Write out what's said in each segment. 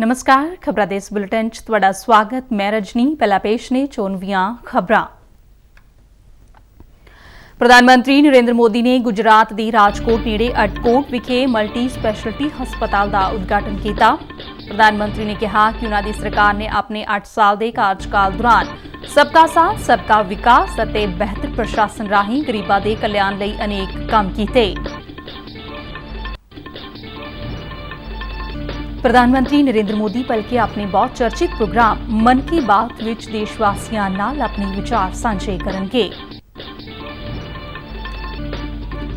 नमस्कार खबरां दे इस बुलेटिन च तुहाडा स्वागत। मैं रजनी। पहला पेश ने चोनवियां खबरां। प्रधानमंत्री नरेंद्र मोदी ने गुजरात दी राजकोट नेड़े अटकोट विखे मल्टी स्पैशलिटी हस्पताल का उद्घाटन किया। प्रधानमंत्री ने कहा कि उन्हां दी सरकार ने अपने 8 साल के कार्यकाल दौरान सबका साथ सबका विकास और बेहतर प्रशासन राही गरीबां दे कल्याण लई अनेक काम कीते। प्रधानमंत्री नरेंद्र मोदी बल्कि अपने बहुत चर्चित प्रोग्राम मन की बात विच देशवासियों नाल अपने विचार साझे करनगे।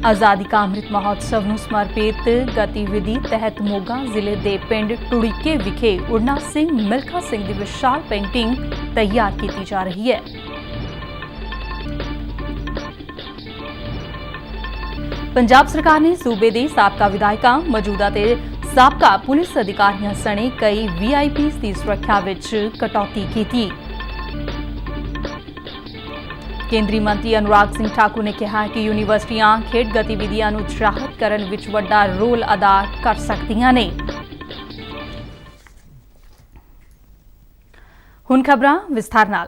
आजादी का अमृत महोत्सव नूं समर्पित गतिविधि तहत मोगा जिले के पिंड टुड़ीके विखे उड़ना सिंह मिल्खा सिंह की विशाल पेंटिंग तैयार की जा रही है। पंजाब सरकार ने सूबे के साबका विधायकों मौजूदा ते साबका पुलिस अधिकारियों सने कई वीआईपीज़ की सुरक्षा विच कटौती की। केंद्रीय मंत्री अनुराग सिंह ठाकुर ने कहा कि यूनिवर्सिटियां खेड गतिविधियों को उत्साहित करने विच वड्डा रोल अदा कर सकदियां ने। हुण खबरां विस्तार नाल।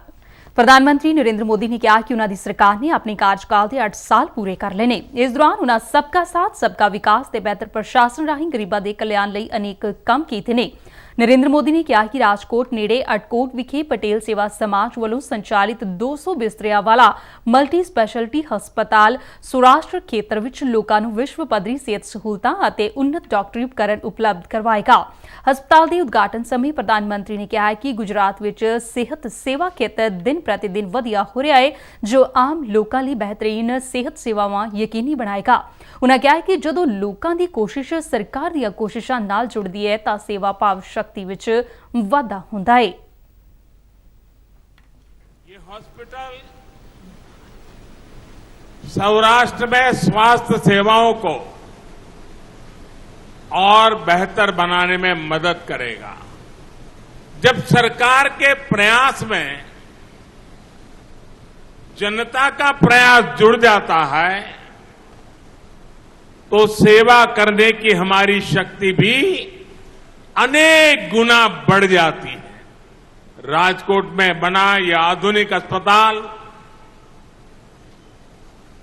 प्रधानमंत्री नरेंद्र मोदी ने कहा कि उन्होंने सरकार ने अपने कार्यकाल के 8 साल पूरे कर लेने। इस दौरान उन्होंने सबका साथ सबका विकास ते बेहतर प्रशासन राही गरीबां दे कल्याण लई अनेक काम कीते ने। नरेंद्र मोदी ने कहा कि राजकोट नेड़े अटकोट विखे पटेल सेवा समाज वालों संचालित 200 बिस्तरिया वाला मल्टी स्पैशलिटी हस्पताल सौराष्ट्र खेतर विच लोकां नूं विश्व पद्धरी सेहत सहूलतां अते उन्नत डॉक्टरी उपकरण उपलब्ध करवाएगा। हस्पताल के उद्घाटन समय प्रधानमंत्री ने कहा कि गुजरात विच सेहत सेवा खेतर दिन प्रतिदिन वधिया हो रहा है, जो आम लोकां लई बेहतरीन सेहत सेवावां यकीनी बनाएगा। उन्होंने कहा कि जदों लोकां दी कोशिश सरकार दी कोशिशां नाल जुड़दी है तां सेवा भाव शक्ति विच वाधा हुंदा है। ये हॉस्पिटल सौराष्ट्र में स्वास्थ्य सेवाओं को और बेहतर बनाने में मदद करेगा। जब सरकार के प्रयास में जनता का प्रयास जुड़ जाता है तो सेवा करने की हमारी शक्ति भी अनेक गुना बढ़ जाती है। राजकोट में बना यह आधुनिक अस्पताल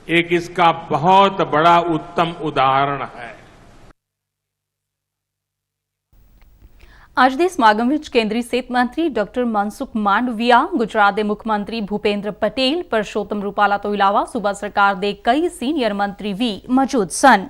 एक इसका बहुत बड़ा उत्तम उदाहरण है। आज दे समागम विच केंद्रीय सेहत मंत्री डॉक्टर मनसुख मांडविया, गुजरात के मुख्य मंत्री भूपेंद्र पटेल, परशोत्तम रूपाला तो इलावा सूबा सरकार के कई सीनियर मंत्री भी मौजूद सन।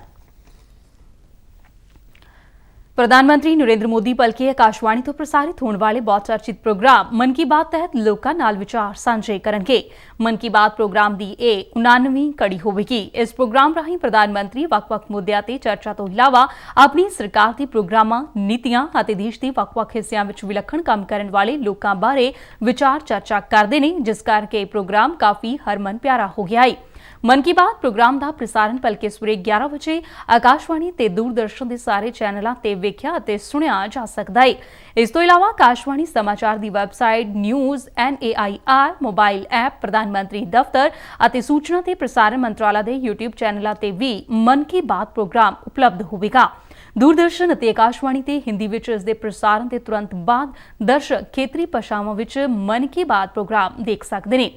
प्रधानमंत्री नरेंद्र मोदी बल्कि आकाशवाणी तो प्रसारित होने वाले बहुत चर्चित प्रोग्राम मन की बात तहत लोकां नाल विचार साझे करनगे। मन की बात प्रोग्राम की यह 89वीं कड़ी होगी। इस प्रोग्राम राही प्रधानमंत्री वख-वख मुद्दों ते चर्चा तो इलावा अपनी सरकार के प्रोग्रामां, नीतियां अते देश के वख-वख हिस्सों में विलखण काम करने वाले लोगों बारे विचार चर्चा करते हैं, जिस करके प्रोग्राम काफी हरमन प्यारा हो गया है। मन की बात प्रोग्राम का प्रसारण भलके सवेरे 11 बजे आकाशवाणी ते दूरदर्शन के सारे चैनलों ते वेख्या ते सुनिया जा सकता है। इस तो इलावा आकाशवाणी समाचार की website news NAIR mobile app, प्रधानमंत्री दफ्तर अते सूचना ते प्रसारण मंत्रालय के यूट्यूब चैनलों ते भी मन की बात प्रोग्राम उपलब्ध होगा। दूरदर्शन अते आकाशवाणी ते हिंदी विच इस दे प्रसारण के तुरंत बाद दर्शक खेतरी भाषावां विच मन की बात प्रोग्राम देख सकते हैं।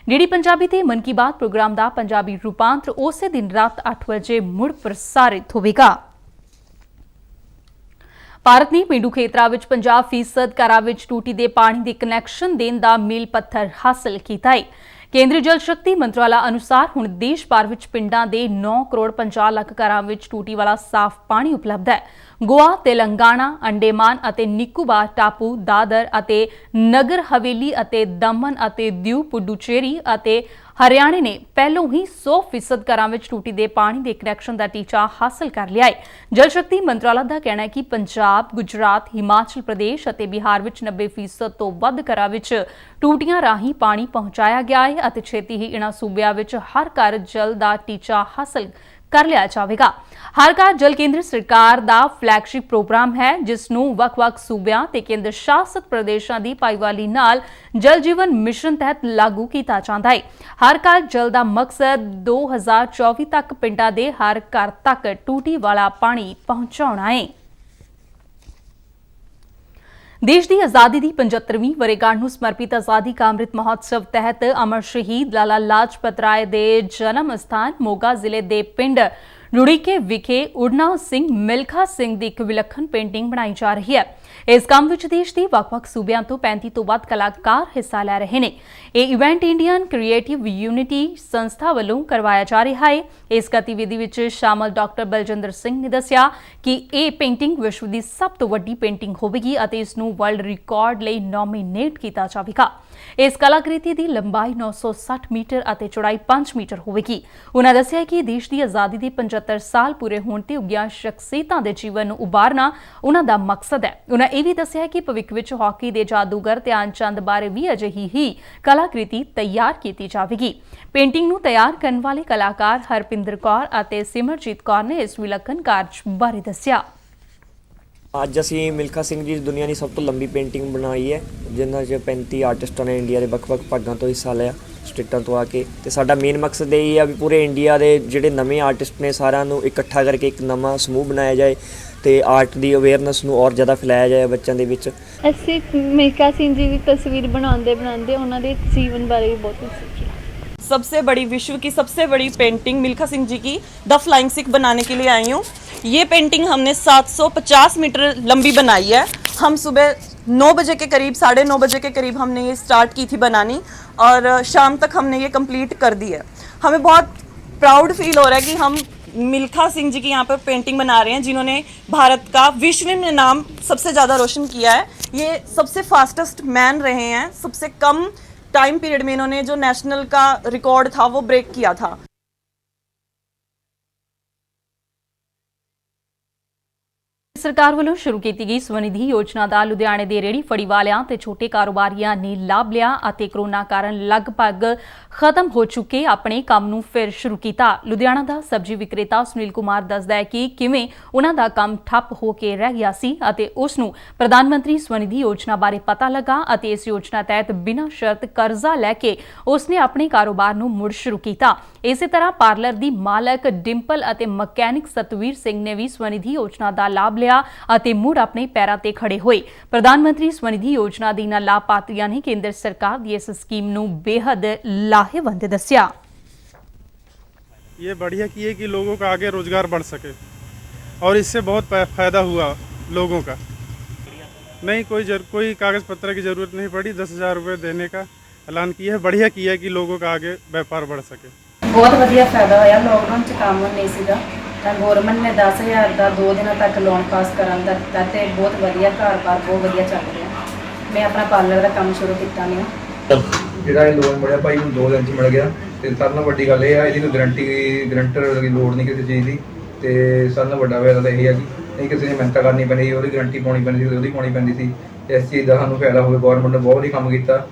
डीडी पंजाबी ते मन की बात प्रोग्राम का पंजाबी रूपांतर उसे दिन रात 8 बजे मुड़ प्रसारित होगा। भारत ने पेंडू खेतरां विच 50% घरां विच टूटी दे पानी दे कनैक्शन देने का मील पत्थर हासिल किया है। केंद्रीय जल शक्ति मंत्रालय अनुसार हुण देश भर विच पिंडां दे 9 करोड़ 50 लाख घरां विच टूटी वाला साफ पानी उपलब्ध है। गोवा, तेलंगाना, अंडेमान अते निकोबार टापू, दादर अते नगर हवेली अते दमन अते दीव, पुडुचेरी अते हरियाणा ने पहलों ही 100% घरां विच टूटी दे पानी दे कनैक्शन का टीचा हासिल कर लिया है। जल शक्ति मंत्रालय का कहना है कि पंजाब, गुजरात, हिमाचल प्रदेश अते बिहार विच 90% तो वध घरां विच टूटियां राही पानी पहुंचाया गया है अते छेती ही इन्हां सूबियां विच हर घर जल का टीचा हासिल कर लिया जाएगा। हर घर जल केंद्र सरकार का फ्लैगशिप प्रोग्राम है, जिसनूं वख-वख सूबियां ते केंद्र शासित प्रदेशों की भाईवाली नाल जल जीवन मिशन तहत लागू किया जाता है। हर घर जल का मकसद 2024 तक पिंडां दे हर घर तक टूटी वाला पानी पहुंचाना है। ਦੇਸ਼ ਦੀ ਆਜ਼ਾਦੀ ਦੀ 75ਵੀਂ ਵਰ੍ਹੇਗੰਢ ਨੂੰ ਸਮਰਪਿਤ ਆਜ਼ਾਦੀ ਕਾ ਅੰਮ੍ਰਿਤ ਮਹੋਤਸਵ ਤਹਿਤ ਅਮਰ ਸ਼ਹੀਦ ਲਾਲਾ ਲਾਜਪਤ ਰਾਏ ਦੇ ਜਨਮ ਸਥਾਨ ਮੋਗਾ ਜ਼ਿਲ੍ਹੇ ਦੇ ਪਿੰਡ ਰੁੜੀਕੇ ਵਿਖੇ ਉਡਨਾ ਸਿੰਘ ਮਿਲਖਾ ਸਿੰਘ ਦੀ ਇੱਕ ਵਿਲੱਖਣ ਪੇਂਟਿੰਗ ਬਣਾਈ ਜਾ ਰਹੀ ਹੈ। ਇਸ ਕੰਮ ਵਿੱਚ ਦੇਸ਼ ਦੇ ਵੱਖ-ਵੱਖ ਸੂਬਿਆਂ ਤੋਂ 35 ਤੋਂ ਵੱਧ ਕਲਾਕਾਰ ਹਿੱਸਾ ਲੈ ਰਹੇ ਨੇ। ਇਹ ਇਵੈਂਟ ਇੰਡੀਅਨ ਕ੍ਰੀਏਟਿਵ ਯੂਨਿਟੀ ਸੰਸਥਾ ਵੱਲੋਂ ਕਰਵਾਇਆ ਜਾ ਰਿਹਾ ਹੈ। ਇਸ ਗਤੀਵਿਧੀ ਵਿੱਚ ਸ਼ਾਮਲ ਡਾਕਟਰ ਬਲਜਿੰਦਰ ਸਿੰਘ ਨੇ ਦੱਸਿਆ ਕਿ ਇਹ ਪੇਂਟਿੰਗ ਵਿਸ਼ਵ ਦੀ ਸਭ ਤੋਂ ਵੱਡੀ ਪੇਂਟਿੰਗ ਹੋਵੇਗੀ ਅਤੇ ਇਸ ਨੂੰ ਵਰਲਡ ਰਿਕਾਰਡ ਲਈ ਨੋਮੀਨੇਟ ਕੀਤਾ ਜਾਵੇਗਾ। ਇਸ ਕਲਾਕ੍ਰਿਤੀ ਦੀ ਲੰਬਾਈ 960 ਮੀਟਰ ਅਤੇ ਚੌੜਾਈ 5 ਮੀਟਰ ਹੋਵੇਗੀ। ਉਨ੍ਹਾਂ ਦੱਸਿਆ ਕਿ ਦੇਸ਼ ਦੀ ਆਜ਼ਾਦੀ ਦੇ 75 ਸਾਲ ਪੂਰੇ ਹੋਣ ਤੇ ਉੱਗੀਆਂ ਸ਼ਖਸੀਅਤਾਂ ਦੇ ਜੀਵਨ ਨੂੰ ਉਭਾਰਨਾ ਉਨ੍ਹਾਂ ਦਾ ਮਕਸਦ ਹੈ। ਉਨ੍ਹਾਂ ਇਹ ਵੀ ਦੱਸਿਆ ਕਿ ਭਵਿੱਖ ਵਿੱਚ ਹਾਕੀ ਦੇ ਜਾਦੂਗਰ ਧਿਆਨ ਚੰਦ ਬਾਰੇ ਵੀ ਅਜਿਹੀ ਹੀ ਕਲਾਕ੍ਰਿਤੀ ਤਿਆਰ ਕੀਤੀ ਜਾਵੇਗੀ। ਪੇਂਟਿੰਗ ਨੂੰ ਤਿਆਰ ਕਰਨ ਵਾਲੇ ਕਲਾਕਾਰ ਹਰਪਿੰਦਰ ਕੌਰ ਅਤੇ ਸਿਮਰਜੀਤ ਕੌਰ ਨੇ ਇਸ ਵਿਲੱਖਣ ਕਾਰਜ ਬਾਰੇ ਦੱਸਿਆ। ਅੱਜ ਅਸੀਂ ਮਿਲਖਾ ਸਿੰਘ ਜੀ ਦੁਨੀਆ ਦੀ ਸਭ ਤੋਂ ਲੰਬੀ ਪੇਂਟਿੰਗ ਬਣਾਈ ਹੈ, ਜਿਨ੍ਹਾਂ 'ਚ 35 ਆਰਟਿਸਟਾਂ ਨੇ ਇੰਡੀਆ ਦੇ ਵੱਖ-ਵੱਖ ਭਾਗਾਂ ਤੋਂ ਹਿੱਸਾ ਲਿਆ, ਸਟੇਟਾਂ ਤੋਂ ਆ ਕੇ। ਤੇ ਸਾਡਾ ਮੇਨ ਮਕਸਦ ਇਹ ਹੀ ਆ ਵੀ ਪੂਰੇ ਇੰਡੀਆ ਦੇ ਜਿਹੜੇ ਨਵੇਂ ਆਰਟਿਸਟ ਨੇ ਸਾਰਿਆਂ ਨੂੰ ਇਕੱਠਾ ਕਰਕੇ ਇੱਕ ਨਵਾਂ ਸਮੂਹ ਬਣਾਇਆ ਜਾਏ ਤੇ ਆਰਟ ਦੀ ਅਵੇਅਰਨੈਸ ਨੂੰ ਔਰ ਜ਼ਿਆਦਾ ਫੈਲਾਇਆ ਜਾਏ ਬੱਚਿਆਂ ਦੇ ਵਿੱਚ। ਅਸੀਂ ਮਿਲਖਾ ਸਿੰਘ ਜੀ ਦੀ ਤਸਵੀਰ ਬਣਾਉਂਦੇ ਉਹਨਾਂ ਦੇ ਜੀਵਨ ਬਾਰੇ ਵੀ ਬਹੁਤ ਕੁਝ ਸਿੱਖਿਆ। सबसे बड़ी विश्व की सबसे बड़ी पेंटिंग मिल्खा सिंह जी की द फ्लाइंग सिख बनाने के लिए आई हूँ। ये पेंटिंग हमने 750 मीटर लंबी बनाई है। हम सुबह 9 बजे के करीब 9:30 बजे के करीब हमने ये स्टार्ट की थी बनानी और शाम तक हमने ये कंप्लीट कर दी है। हमें बहुत प्राउड फील हो रहा है कि हम मिल्खा सिंह जी की यहाँ पर पेंटिंग बना रहे हैं, जिन्होंने भारत का विश्व में नाम सबसे ज़्यादा रोशन किया है। ये सबसे फास्टेस्ट मैन रहे हैं, सबसे कम टाइम पीरियड में इन्होंने जो नेशनल का रिकॉर्ड था वो ब्रेक किया था। ਸਰਕਾਰ ਵੱਲੋਂ ਸ਼ੁਰੂ ਕੀਤੀ ਗਈ ਸਵਨਿਧੀ ਯੋਜਨਾ ਦਾ ਲੁਧਿਆਣੇ ਦੇ ਰੇਹੜੀ ਫੜੀ ਵਾਲਿਆਂ ਤੇ ਛੋਟੇ ਕਾਰੋਬਾਰੀਆਂ ਨੇ ਲਾਭ ਲਿਆ ਅਤੇ ਕਰੋਨਾ ਕਾਰਨ ਲਗਭਗ ਖਤਮ ਹੋ ਚੁੱਕੇ ਆਪਣੇ ਕੰਮ ਨੂੰ ਫਿਰ ਸ਼ੁਰੂ ਕੀਤਾ। ਲੁਧਿਆਣਾ ਦਾ ਸਬਜ਼ੀ ਵਿਕਰੇਤਾ ਸੁਨੀਲ ਕੁਮਾਰ ਦੱਸਦਾ ਹੈ ਕਿ ਕਿਵੇਂ ਉਹਨਾਂ ਦਾ ਕੰਮ ਠੱਪ ਹੋ ਕੇ ਰਹਿ ਗਿਆ ਸੀ ਅਤੇ ਉਸ ਨੂੰ ਪ੍ਰਧਾਨ ਮੰਤਰੀ ਸਵਨਿਧੀ ਯੋਜਨਾ ਬਾਰੇ ਪਤਾ ਲੱਗਾ ਅਤੇ ਇਸ ਯੋਜਨਾ ਤਹਿਤ ਬਿਨਾਂ ਸ਼ਰਤ ਕਰਜ਼ਾ ਲੈ ਕੇ ਉਸਨੇ ਆਪਣੇ ਕਾਰੋਬਾਰ ਨੂੰ ਮੁੜ ਸ਼ੁਰੂ ਕੀਤਾ। ਇਸੇ ਤਰ੍ਹਾਂ ਪਾਰਲਰ ਦੀ ਮਾਲਕ ਡਿੰਪਲ ਅਤੇ ਮਕੈਨਿਕ ਸਤਵੀਰ ਸਿੰਘ ਨੇ ਵੀ ਸਵਨਿਧੀ ਯੋਜਨਾ ਦਾ ਲਾਭ ਲਿਆ ਅਤੇ ਮੁੜ ਆਪਣੇ ਪੈਰਾਂ ਤੇ ਖੜੇ ਹੋਏ। ਪ੍ਰਧਾਨ ਮੰਤਰੀ ਸਵਨਿਧੀ ਯੋਜਨਾ ਦੇ ਨਾਲ ਲਾਭਪਾਤਰੀਆਂ ਨੇ ਕੇਂਦਰ ਸਰਕਾਰ ਦੀ ਇਸ ਸਕੀਮ ਨੂੰ बेहद लाहेवंद दस्या। ये बढ़िया की है कि लोगों का आगे रोजगार बढ़ सके और इससे बहुत फ़ायदा हुआ लोगों का। नहीं कोई कागज़ पत्र की ज़रूरत नहीं पड़ी। 10,000 रुपये देने का ऐलान किया है। बढ़िया किया है कि लोगों का आगे व्यापार बढ़ सके। बहुत वधिया फायदा होया। लॉकडाउन च काम नहीं सीगा ਤਾਂ ਗੌਰਮੈਂਟ ਨੇ 10,000 ਦਾ 2 ਦਿਨਾਂ ਤੱਕ ਲੋਨ ਪਾਸ ਕਰਨ ਦਾ ਦਿੱਤਾ ਤੇ ਬਹੁਤ ਵਧੀਆ ਘਰ-ਬਾਰ ਬਹੁਤ ਵਧੀਆ ਚੱਲ ਰਿਹਾ। ਮੈਂ ਆਪਣਾ ਪਾਰਲਰ ਦਾ ਕੰਮ ਸ਼ੁਰੂ ਕੀਤਾ ਨੇ। ਜਿਹੜਾ ਇਹ ਲੋਨ ਮਿਲਿਆ ਭਾਈ ਨੂੰ 2 ਦਿਨ 'ਚ ਮਿਲ ਗਿਆ ਤੇ ਸਾਰਿਆਂ ਨਾਲੋਂ ਵੱਡੀ ਗੱਲ ਇਹ ਆ ਇਹਦੀ ਕੋਈ ਗਰੰਟਰ ਦੀ ਲੋੜ ਨਹੀਂ ਕਿਸੇ ਚੀਜ਼ ਦੀ ਤੇ ਸਾਰਿਆਂ ਨਾਲੋਂ ਵੱਡਾ ਫਾਇਦਾ ਤਾਂ ਇਹ ਆ ਕਿ ਨਹੀਂ ਕਿਸੇ ਨੇ ਮਿਹਨਤ ਕਰਨੀ ਪੈਂਦੀ, ਉਹਦੀ ਗਰੰਟੀ ਪਾਉਣੀ ਪੈਂਦੀ ਸੀ, ਉਹਦੀ ਪਾਉਣੀ ਪੈਂਦੀ ਸੀ। ਇਸ ਚੀਜ਼ ਦਾ ਸਾਨੂੰ ਫਾਇਦਾ ਹੋਵੇ। ਗੌਰਮੈਂਟ ਨੇ ਬਹੁਤ ਵਧੀਆ ਕੰਮ ਕੀਤਾ।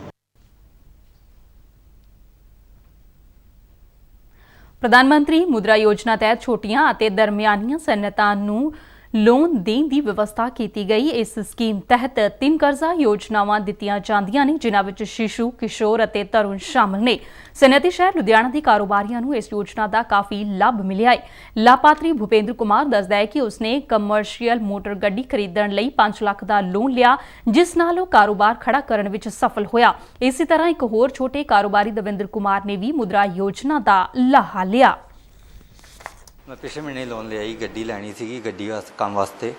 ਪ੍ਰਧਾਨ ਮੰਤਰੀ ਮੁਦਰਾ ਯੋਜਨਾ ਤਹਿਤ ਛੋਟੀਆਂ ਅਤੇ ਦਰਮਿਆਨੀਆਂ ਸਨਅਤਾਂ ਨੂੰ ਲੋਨ ਦੇਣ ਦੀ ਵਿਵਸਥਾ ਕੀਤੀ ਗਈ। ਇਸ ਸਕੀਮ ਤਹਿਤ 3 ਕਰਜ਼ਾ ਯੋਜਨਾਵਾਂ ਦਿੱਤੀਆਂ ਜਾਂਦੀਆਂ ਨੇ, ਜਿਨ੍ਹਾਂ ਵਿੱਚ ਸ਼ਿਸ਼ੂ, ਕਿਸ਼ੋਰ ਅਤੇ ਤਰੁਣ ਸ਼ਾਮਲ ਨੇ। ਸਨਅਤੀ ਸ਼ਹਿਰ ਲੁਧਿਆਣਾ ਦੇ ਕਾਰੋਬਾਰੀਆਂ ਨੂੰ ਇਸ ਯੋਜਨਾ ਦਾ ਕਾਫੀ ਲਾਭ ਮਿਲਿਆ ਹੈ। ਲਾਭਪਾਤਰੀ ਭੁਪੇਂਦਰ ਕੁਮਾਰ ਦੱਸਦਾ ਹੈ ਕਿ ਉਸਨੇ ਕਮਰਸ਼ੀਅਲ ਮੋਟਰ ਗੱਡੀ ਖਰੀਦਣ ਲਈ 5 ਲੱਖ ਦਾ ਲੋਨ ਲਿਆ, ਜਿਸ ਨਾਲ ਉਹ ਕਾਰੋਬਾਰ ਖੜਾ ਕਰਨ ਵਿੱਚ ਸਫਲ ਹੋਇਆ। ਇਸੇ ਤਰ੍ਹਾਂ ਇੱਕ ਹੋਰ ਛੋਟੇ ਕਾਰੋਬਾਰੀ ਦਵਿੰਦਰ ਕੁਮਾਰ ਨੇ ਵੀ ਮੁਦਰਾ ਯੋਜਨਾ ਦਾ ਲਾਹਾ ਲਿਆ। मैं पिछले महीने लोन लिया ही गड्डी लैनी सी, गड्डी काम वास्ते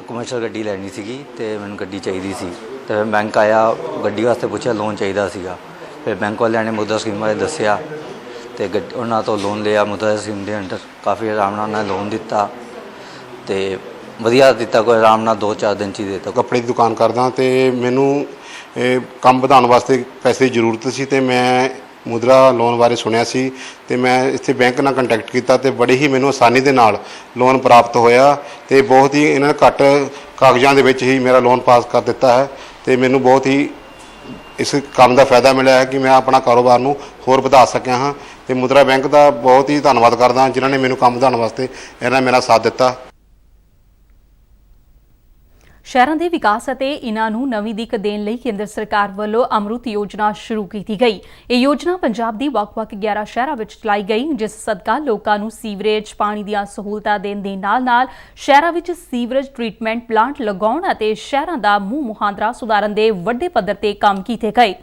कमर्शियल गड्डी लैनी सी तो मैंने गड्डी चाहिए सी। तो मैं बैंक आया, गड्डी वास्ते पूछा लोन चाहिए सीगा। फिर बैंक वाले ने मुद्रा स्कीम बारे दसिया तो उन्होंने तो लोन लिया। मुद्रा स्कीम के अंडर काफ़ी आराम नाल लोन दिता तो वधिया दिता, कोई आराम नाल 2-4 दिन च दिता। कपड़े की दुकान करदा तो मैनू काम वधाउण वास्ते पैसे की जरूरत सी तो मैं मुद्रा लोन बारे सुनिया सी ते मैं इत्थे बैंक नाल कंटैक्ट किया तो बड़े ही मैनू आसानी दे नाल लोन प्राप्त होया ते बहुत ही इन्होंने घੱਟ कागज़ां दे विच ही मेरा लोन पास कर दिता है तो मैनू बहुत ही इस काम का फायदा मिला है कि मैं अपना कारोबार नू होर वधा सकिया हाँ। तो मुद्रा बैंक का बहुत ही धन्नवाद करदा जिन्होंने मैनू काम वधाउण वास्ते इन्होंने मेरा साथ दिता। ਸ਼ਹਿਰਾਂ ਦੇ ਵਿਕਾਸ ਅਤੇ ਇਨ੍ਹਾਂ ਨੂੰ ਨਵੀਂ ਦਿੱਖ ਦੇਣ ਲਈ ਕੇਂਦਰ ਸਰਕਾਰ ਵੱਲੋਂ ਅੰਮ੍ਰਿਤ ਯੋਜਨਾ ਸ਼ੁਰੂ ਕੀਤੀ ਗਈ। ਇਹ ਯੋਜਨਾ ਪੰਜਾਬ ਦੀ ਵੱਖ-ਵੱਖ 11 ਸ਼ਹਿਰਾਂ ਵਿੱਚ ਚਲਾਈ ਗਈ, ਜਿਸ ਸਦਕਾ ਲੋਕਾਂ ਨੂੰ ਸੀਵਰੇਜ ਪਾਣੀ ਦੀਆਂ ਸਹੂਲਤਾਂ ਦੇਣ ਦੇ ਨਾਲ-ਨਾਲ ਸ਼ਹਿਰਾਂ ਵਿੱਚ ਸੀਵਰੇਜ ਟ੍ਰੀਟਮੈਂਟ ਪਲਾਂਟ ਲਗਾਉਣ ਅਤੇ ਸ਼ਹਿਰਾਂ ਦਾ ਮੂੰਹ ਮੁਹਾਂਦਰਾ ਸੁਧਾਰਨ ਦੇ ਵੱਡੇ ਪੱਧਰ ਤੇ ਕੰਮ ਕੀਤੇ ਗਏ।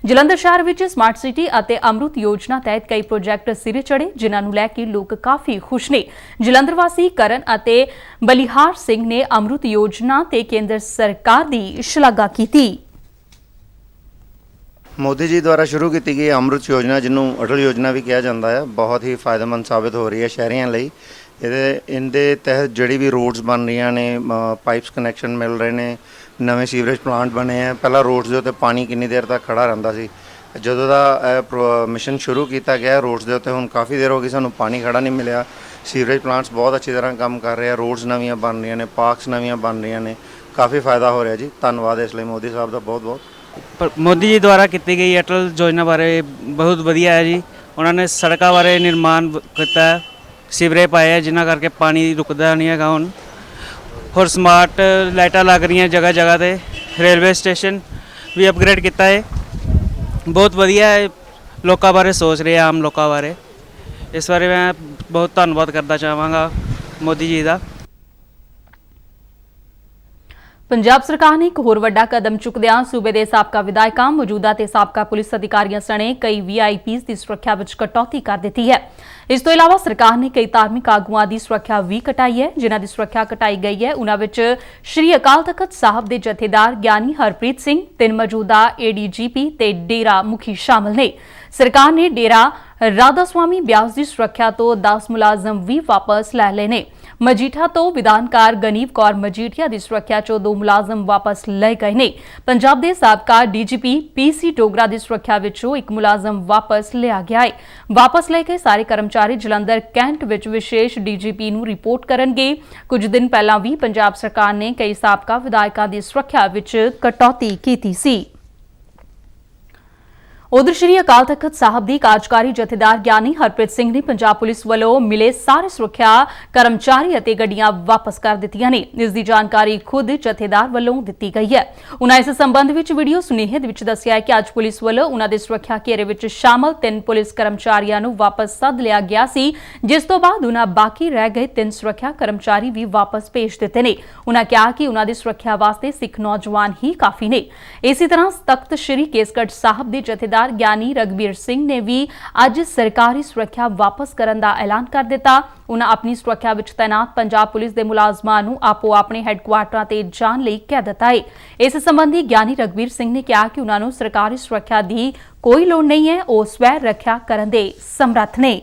ਜਲੰਧਰ ਸ਼ਹਿਰ ਵਿੱਚ ਸਮਾਰਟ ਸਿਟੀ ਅਤੇ ਅੰਮ੍ਰਿਤ ਯੋਜਨਾ ਤਹਿਤ ਕਈ ਪ੍ਰੋਜੈਕਟ ਸਿਰੇ ਚੜੇ, ਜਿਨ੍ਹਾਂ ਨੂੰ ਲੈ ਕੇ ਲੋਕ ਕਾਫੀ ਖੁਸ਼ ਨੇ। ਜਲੰਧਰ ਵਾਸੀ ਕਰਨ ਅਤੇ ਬਲਿਹਾਰ ਸਿੰਘ ਨੇ ਅੰਮ੍ਰਿਤ ਯੋਜਨਾ ਤੇ ਕੇਂਦਰ ਸਰਕਾਰ ਦੀ ਸ਼ਲਾਘਾ ਕੀਤੀ। ਮੋਦੀ ਜੀ ਦੁਆਰਾ ਸ਼ੁਰੂ ਕੀਤੀ ਗਈ ਅੰਮ੍ਰਿਤ ਯੋਜਨਾ, ਜਿਹਨੂੰ ਅਟਲ ਯੋਜਨਾ ਵੀ ਕਿਹਾ ਜਾਂਦਾ ਹੈ, ਬਹੁਤ ਹੀ ਫਾਇਦੇਮੰਦ ਸਾਬਿਤ ਹੋ ਰਹੀ ਹੈ ਸ਼ਹਿਰੀਆਂ ਲਈ। ਇਹਦੇ ਤਹਿਤ ਜਿਹੜੀ ਵੀ ਰੋਡਸ ਬਣ ਰਹੀਆਂ ਨੇ, ਪਾਈਪਸ ਕਨੈਕਸ਼ਨ ਮਿਲ ਰਹੇ ਨੇ, ਨਵੇਂ ਸੀਵਰੇਜ ਪਲਾਂਟ ਬਣੇ ਆ। ਪਹਿਲਾਂ ਰੋਡਸ ਦੇ ਉੱਤੇ ਪਾਣੀ ਕਿੰਨੀ ਦੇਰ ਤੱਕ ਖੜਾ ਰਹਿੰਦਾ ਸੀ। ਜਦੋਂ ਦਾ ਮਿਸ਼ਨ ਸ਼ੁਰੂ ਕੀਤਾ ਗਿਆ ਰੋਡਸ ਦੇ ਉੱਤੇ, ਹੁਣ ਕਾਫੀ ਦੇਰ ਹੋ ਗਈ ਸਾਨੂੰ ਪਾਣੀ ਖੜਾ ਨਹੀਂ ਮਿਲਿਆ। ਸੀਵਰੇਜ ਪਲਾਂਟਸ ਬਹੁਤ ਅੱਛੀ ਤਰ੍ਹਾਂ ਕੰਮ ਕਰ ਰਹੇ ਆ, ਰੋਡਸ ਨਵੀਆਂ ਬਣ ਰਹੀਆਂ ਨੇ, ਪਾਰਕਸ ਨਵੀਆਂ ਬਣ ਰਹੀਆਂ ਨੇ, ਕਾਫੀ ਫਾਇਦਾ ਹੋ ਰਿਹਾ ਜੀ। ਧੰਨਵਾਦ ਇਸ ਲਈ ਮੋਦੀ ਸਾਹਿਬ ਦਾ ਬਹੁਤ-ਬਹੁਤ। ਮੋਦੀ ਜੀ ਦੁਆਰਾ ਕੀਤੀ ਗਈ ਅਟਲ ਯੋਜਨਾ ਬਾਰੇ ਬਹੁਤ ਵਧੀਆ ਹੈ ਜੀ। ਉਹਨਾਂ ਨੇ ਸੜਕਾਂ ਬਾਰੇ ਨਿਰਮਾਣ ਕੀਤਾ, ਸੀਵਰੇਜ ਪਾਏ ਹੈ, ਜਿਨ੍ਹਾਂ ਕਰਕੇ ਪਾਣੀ ਰੁਕਦਾ ਨਹੀਂ ਹੈਗਾ ਹੁਣ। ਹੋਰ ਸਮਾਰਟ ਲਾਈਟਾਂ ਲੱਗ ਰਹੀਆਂ ਜਗ੍ਹਾ ਜਗ੍ਹਾ ਤੇ। ਰੇਲਵੇ ਸਟੇਸ਼ਨ ਵੀ ਅਪਗ੍ਰੇਡ ਕੀਤਾ ਹੈ, ਬਹੁਤ ਵਧੀਆ ਹੈ। ਲੋਕਾਂ ਬਾਰੇ ਸੋਚ ਰਹੇ ਆਮ ਲੋਕਾਂ ਬਾਰੇ। ਇਸ ਬਾਰੇ ਮੈਂ ਬਹੁਤ ਧੰਨਵਾਦ ਕਰਨਾ ਚਾਹਾਂਗਾ ਮੋਦੀ ਜੀ ਦਾ। ਪੰਜਾਬ ਸਰਕਾਰ ਨੇ ਇੱਕ ਹੋਰ ਵੱਡਾ ਕਦਮ ਚੁੱਕਦਿਆਂ ਸੂਬੇ ਦੇ ਸਾਬਕਾ ਵਿਧਾਇਕਾਂ, ਮੌਜੂਦਾ ਤੇ ਸਾਬਕਾ ਪੁਲਿਸ ਅਧਿਕਾਰੀਆਂ ਸਣੇ ਕਈ VIPs ਦੀ ਸੁਰੱਖਿਆ ਵਿੱਚ ਕਟੌਤੀ ਕਰ ਦਿੱਤੀ ਹੈ। ਇਸ ਤੋਂ ਇਲਾਵਾ ਸਰਕਾਰ ਨੇ ਕਈ ਧਾਰਮਿਕ ਆਗੂਆਂ ਦੀ ਸੁਰੱਖਿਆ ਵੀ ਘਟਾਈ ਹੈ। ਜਿਨ੍ਹਾਂ ਦੀ ਸੁਰੱਖਿਆ ਘਟਾਈ ਗਈ ਹੈ, ਉਨ੍ਹਾਂ ਵਿੱਚ ਸ਼੍ਰੀ ਅਕਾਲ ਤਖ਼ਤ ਸਾਹਿਬ ਦੇ ਜਥੇਦਾਰ ਗਿਆਨੀ ਹਰਪ੍ਰੀਤ ਸਿੰਘ, 3 ਮੌਜੂਦਾ ADGP ਤੇ ਡੇਰਾ ਮੁਖੀ ਸ਼ਾਮਲ ਨੇ। ਸਰਕਾਰ ਨੇ ਡੇਰਾ ਰਾਧਾ ਸੁਆਮੀ ਬਿਆਸ ਦੀ ਸੁਰੱਖਿਆ ਤੋਂ 10 ਮੁਲਾਜ਼ਮ ਵੀ ਵਾਪਸ ਲੈ ਲਏ ਨੇ। ਮਜੀਠਾ ਤੋਂ ਵਿਧਾਨਕਾਰ ਗਨੀਵ ਕੌਰ ਮਜੀਠੀਆ ਦੀ ਸੁਰੱਖਿਆ ਚੋਂ 2 ਮੁਲਾਜ਼ਮ ਵਾਪਸ ਲਏ ਗਏ ਨੇ। ਪੰਜਾਬ ਦੇ ਸਾਬਕਾ DGP PC ਡੋਗਰਾ ਦੀ ਸੁਰੱਖਿਆ ਵਿੱਚੋਂ 1 ਮੁਲਾਜ਼ਮ ਵਾਪਸ ਲਿਆ ਗਿਆ ਹੈ। ਵਾਪਸ ਲਏ ਗਏ ਸਾਰੇ ਕਰਮਚਾਰੀ ਜਲੰਧਰ ਕੈਂਟ ਵਿੱਚ ਵਿਸ਼ੇਸ਼ DGP ਨੂੰ ਰਿਪੋਰਟ ਕਰਨਗੇ। ਕੁਝ ਦਿਨ ਪਹਿਲਾਂ ਵੀ ਪੰਜਾਬ ਸਰਕਾਰ ਨੇ ਕਈ ਸਾਬਕਾ ਵਿਧਾਇਕਾਂ ਦੀ ਸੁਰੱਖਿਆ ਵਿੱਚ ਕਟੌਤੀ ਕੀਤੀ ਸੀ। ਉਧਰ ਸ਼੍ਰੀ ਅਕਾਲ ਤਖ਼ਤ ਸਾਹਿਬ ਦੀ ਕਾਰਜਕਾਰੀ ਜਥੇਦਾਰ ਗਿਆਨੀ ਹਰਪ੍ਰੀਤ ਸਿੰਘ ਨੇ ਪੰਜਾਬ ਪੁਲਿਸ ਵੱਲੋਂ ਮਿਲੇ ਸਾਰੇ ਸੁਰੱਖਿਆ ਕਰਮਚਾਰੀ ਅਤੇ ਗੱਡੀਆਂ ਵਾਪਸ ਕਰ ਦਿੱਤੀਆਂ ਨੇ। ਇਸ ਦੀ ਜਾਣਕਾਰੀ ਖੁਦ ਜਥੇਦਾਰ ਵੱਲੋਂ ਦਿੱਤੀ ਗਈ ਹੈ। ਉਨ੍ਹਾਂ ਇਸ ਸੰਬੰਧ ਵਿੱਚ ਵੀਡੀਓ ਸੁਨੇਹੇ ਦੇ ਵਿੱਚ ਦੱਸਿਆ ਹੈ ਕਿ ਅੱਜ ਪੁਲਿਸ ਵੱਲੋਂ ਉਨ੍ਹਾਂ ਦੇ ਸੁਰੱਖਿਆ ਘੇਰੇ ਵਿੱਚ ਸ਼ਾਮਲ 3 ਪੁਲਿਸ ਕਰਮਚਾਰੀਆਂ ਨੂੰ ਵਾਪਸ ਸੱਦ ਲਿਆ ਗਿਆ ਸੀ, ਜਿਸ ਤੋਂ ਬਾਅਦ ਉਨ੍ਹਾਂ ਬਾਕੀ ਰਹਿ ਗਏ 3 ਸੁਰੱਖਿਆ ਕਰਮਚਾਰੀ ਵੀ ਵਾਪਸ ਭੇਜ ਦਿੱਤੇ ਨੇ। ਉਨ੍ਹਾਂ ਕਿਹਾ ਕਿ ਉਨ੍ਹਾਂ ਦੀ ਸੁਰੱਖਿਆ ਵਾਸਤੇ ਸਿੱਖ ਨੌਜਵਾਨ ਹੀ ਕਾਫੀ ਨੇ। ਇਸੇ ਤਰ੍ਹਾਂ ਤਖਤ ਸ਼੍ਰੀ ਕੇਸਗੜ੍ਹ ਸਾਹਿਬ ਦੇ ਜਥੇਦਾਰ ਗਿਆਨੀ ਰਗਬੀਰ ਸਿੰਘ ਨੇ ਵੀ ਅੱਜ ਸਰਕਾਰੀ ਸੁਰੱਖਿਆ ਵਾਪਸ ਕਰਨ ਦਾ ਐਲਾਨ ਕਰ ਦਿੱਤਾ। ਉਨ੍ਹਾਂ ਆਪਣੀ ਸੁਰੱਖਿਆ ਵਿੱਚ ਤੈਨਾਤ ਪੰਜਾਬ ਪੁਲਿਸ ਦੇ ਮੁਲਾਜ਼ਮਾਂ ਨੂੰ ਆਪੋ ਆਪਣੇ ਹੈੱਡਕੁਆਰਟਰਾਂ ਤੇ ਜਾਣ ਲਈ ਕਹਿ ਦਿੱਤਾ ਹੈ। ਇਸ ਸੰਬੰਧੀ ਗਿਆਨੀ ਰਗਬੀਰ ਸਿੰਘ ਨੇ ਕਿਹਾ ਕਿ ਉਨ੍ਹਾਂ ਨੂੰ ਸਰਕਾਰੀ ਸੁਰੱਖਿਆ ਦੀ ਕੋਈ ਲੋੜ ਨਹੀਂ ਹੈ, ਉਹ ਸਵੈ ਰੱਖਿਆ ਕਰਨ ਦੇ ਸਮਰੱਥ ਨੇ।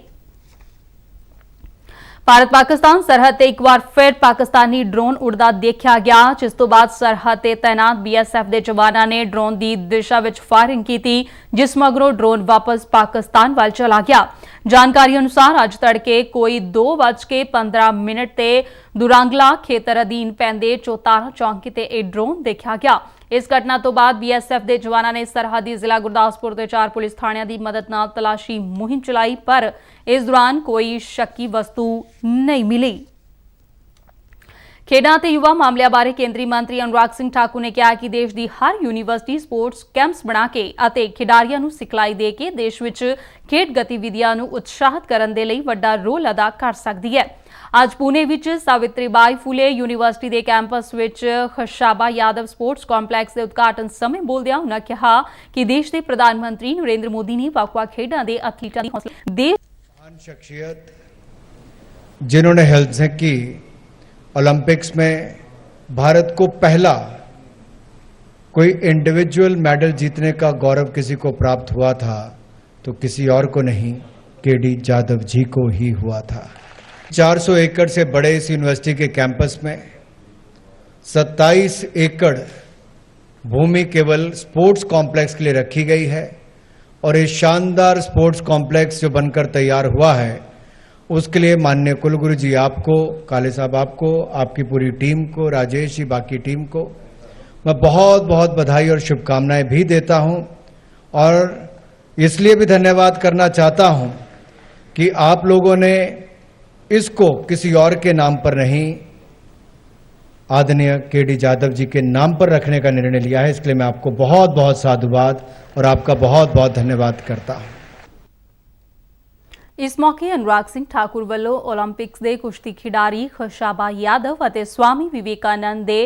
ਭਾਰਤ ਪਾਕਿਸਤਾਨ ਸਰਹੱਦ ਤੇ ਇੱਕ ਵਾਰ ਫਿਰ ਪਾਕਿਸਤਾਨੀ ਡਰੋਨ ਉੜਦਾ ਦੇਖਿਆ ਗਿਆ, ਜਿਸ ਤੋਂ ਬਾਅਦ ਸਰਹੱਦ ਤੇ ਤੈਨਾਤ BSF ਦੇ ਜਵਾਨਾਂ ਨੇ ਡਰੋਨ ਦੀ ਦਿਸ਼ਾ ਵਿੱਚ ਫਾਇਰਿੰਗ ਕੀਤੀ, ਜਿਸ ਮਗਰੋਂ ਡਰੋਨ ਵਾਪਸ ਪਾਕਿਸਤਾਨ ਵੱਲ ਚਲਾ ਗਿਆ। ਜਾਣਕਾਰੀ ਅਨੁਸਾਰ ਅੱਜ ਤੜਕੇ ਕੋਈ 2:15 ਤੇ ਦੁਰਾਂਗਲਾ ਖੇਤਰ ਅਧੀਨ ਪੈਂਦੇ ਚੌਤਾਰਾ ਚੌਂਕੀ ਤੇ ਇਹ ਡਰੋਨ ਦੇਖਿਆ ਗਿਆ। ਇਸ ਘਟਨਾ ਤੋਂ ਬਾਅਦ BSF ਦੇ ਜਵਾਨਾਂ ਨੇ ਸਰਹੱਦੀ ਜ਼ਿਲ੍ਹਾ ਗੁਰਦਾਸਪੁਰ ਦੇ 4 ਪੁਲਿਸ ਥਾਣਿਆਂ ਦੀ ਮਦਦ ਨਾਲ ਤਲਾਸ਼ੀ ਮੁਹਿੰਮ ਚਲਾਈ, ਪਰ ਇਸ ਦੌਰਾਨ ਕੋਈ ਸ਼ੱਕੀ ਵਸਤੂ ਨਹੀਂ ਮਿਲੀ। ਖੇਡਾਂ ਤੇ ਯੁਵਾ ਮਾਮਲਿਆਂ ਬਾਰੇ ਕੇਂਦਰੀ ਮੰਤਰੀ ਅਨੁਰਾਗ ਸਿੰਘ ਠਾਕੁਰ ਨੇ ਕਿਹਾ ਕਿ ਦੇਸ਼ ਦੀ ਹਰ ਯੂਨੀਵਰਸਿਟੀ ਸਪੋਰਟਸ ਕੈਂਪਸ ਬਣਾ ਕੇ ਅਤੇ ਖਿਡਾਰੀਆਂ ਨੂੰ ਸਿਖਲਾਈ ਦੇ ਕੇ ਦੇਸ਼ ਵਿੱਚ ਖੇਡ ਗਤੀਵਿਧੀਆਂ ਨੂੰ ਉਤਸ਼ਾਹਿਤ ਕਰਨ ਦੇ ਲਈ ਵੱਡਾ ਰੋਲ ਅਦਾ ਕਰ ਸਕਦੀ ਹੈ। ਅੱਜ ਪੁਣੇ ਵਿੱਚ ਸਾਵਿਤਰੀਬਾਈ ਫੂਲੇ ਯੂਨੀਵਰਸਿਟੀ ਦੇ ਕੈਂਪਸ ਵਿੱਚ ਖਸ਼ਾਬਾ ਯਾਦਵ ਸਪੋਰਟਸ ਕੰਪਲੈਕਸ ਦੇ ਉਦਘਾਟਨ ਸਮੇਂ ਬੋਲਦਿਆਂ ਉਨ੍ਹਾਂ ਕਿਹਾ ਕਿ ਦੇਸ਼ ਦੇ ਪ੍ਰਧਾਨ ਮੰਤਰੀ ਨਰਿੰਦਰ ਮੋਦੀ ਨੇ ਵੱਖ-ਵੱਖ ਖੇਡਾਂ ਦੇ ਐਥਲੀਟਾਂ ਦੀ ਹੌਸਲਾ महान शख्सियत जिन्होंने हेल्थ की ओलंपिक्स में भारत को पहला कोई इंडिविजुअल मेडल जीतने का गौरव किसी को प्राप्त हुआ था तो किसी और को नहीं, KD जाधव जी को ही हुआ था। 400 एकड़ से बड़े इस यूनिवर्सिटी के कैंपस में 27 एकड़ भूमि केवल स्पोर्ट्स कॉम्प्लेक्स के लिए रखी गई है और ये शानदार स्पोर्ट्स कॉम्प्लेक्स जो बनकर तैयार हुआ है उसके लिए माननीय कुलगुरु जी आपको, काले साहब आपको, आपकी पूरी टीम को, राजेश जी बाकी टीम को मैं बहुत बहुत बधाई और शुभकामनाएं भी देता हूं और इसलिए भी धन्यवाद करना चाहता हूं कि आप लोगों ने इसको किसी और के नाम पर नहीं, आदरणीय KD जाधव जी के नाम पर रखने का निर्णय लिया है। इसके लिए मैं आपको बहुत बहुत साधुवाद और आपका बहुत बहुत धन्यवाद करता हूं। इस मौके अनुराग सिंह ठाकुर ਵੱਲੋਂ ओलंपिक्स ਦੇ ਕੁਸ਼ਤੀ ਖਿਡਾਰੀ ਖੁਸ਼ਾਬਾ ਯਾਦਵ ਅਤੇ स्वामी विवेकानंद ਦੇ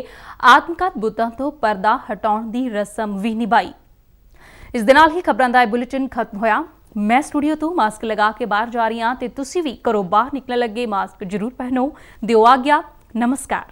ਆਤਮਕਥ ਬੁੱਤਾਂ ਤੋਂ ਪਰਦਾ ਹਟਾਉਣ ਦੀ ਰਸਮ ਵੀ ਨਿਭਾਈ। ਇਸ ਦੇ ਨਾਲ ਹੀ ਖਬਰਾਂ ਦਾ ਇਹ ਬੁਲੇਟਿਨ ਖਤਮ ਹੋਇਆ। मैं स्टूडियो तो मास्क लगा के बाहर जा रही हाँ, तो तुसी भी घरों बाहर निकलने लगे मास्क जरूर पहनो। दिओ आग्या, नमस्कार।